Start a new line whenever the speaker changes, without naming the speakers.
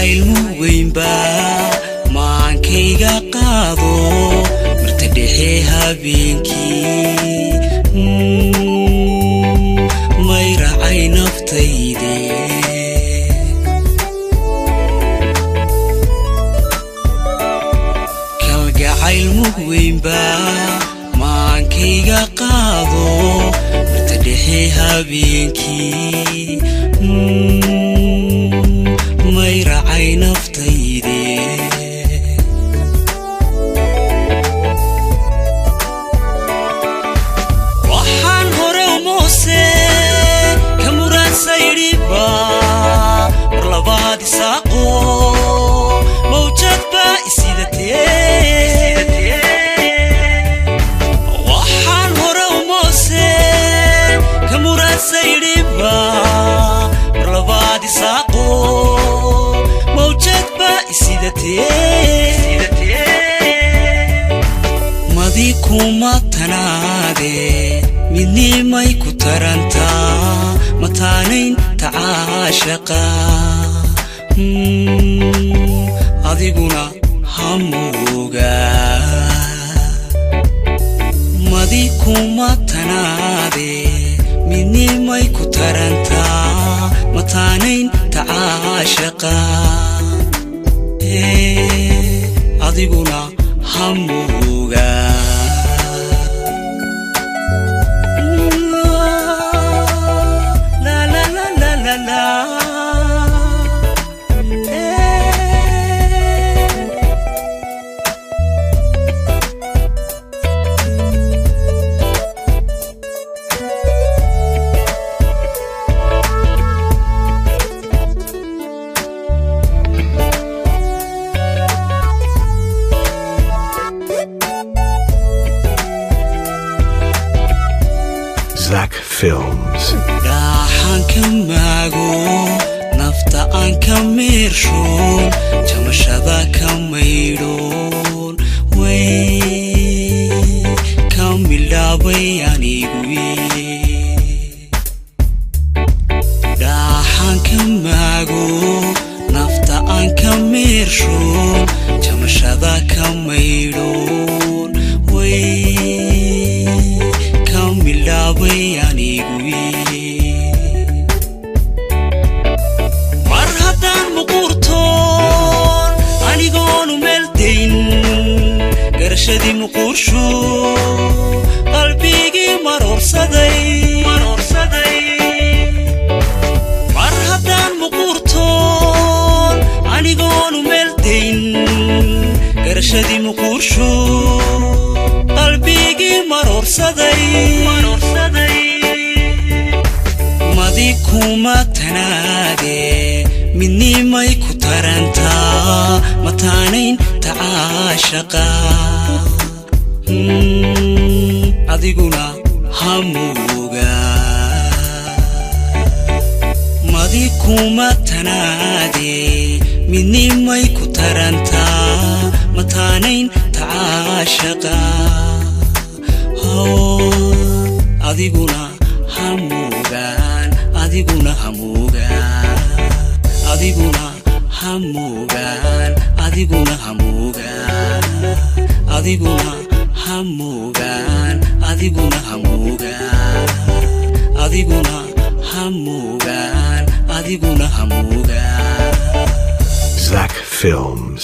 kalgacayl muweynba maankayga qaado marta dhexe habeenkii mayracay naftayde kalgacayl muweynba maankayga qaado marta dhexe habeenkii mayracay naftayde waxaan hore umoose ka muraansaydhiba mar labaad isaaqo mawjad baa isidatee waxaan hore umoose ka muraansaydhiba mar labaad isaaqo madi kuma tanaade midnimay ku tarantaa mataanayn tacaashaqa adiguna hamuga madi kuma tanaade midnimay ku tarantaa mataanayn tacaashaqa adiguna hamuga la la la la la la
Zach Films.
Dahan kamago nafta an kamirshon jamashada kamaydon way kamilabay aniguye dahan kamago nafta an kamirshon jamashada kamaydon way mar haddaan muquurtoon anigoonu meeldayn garashadii muquurshu qalbigii maroorsaday mar haddaan muquurtoon anigoonu meeldayn garashadii muquurshu qalbigii maroorsaday madi kuma tanaade midnimay ku tarantaa mataanayn tacaashaqa adiguna hamuga madi kuma tanaade midnimay ku tarantaa mataanayn tacaashaqa adiguna hamugan adiguna hamugan adiguna hamugan adiguna hamugan adiguna hamugan adiguna hamugan adiguna hamugan adiguna hamugan
Zach Films.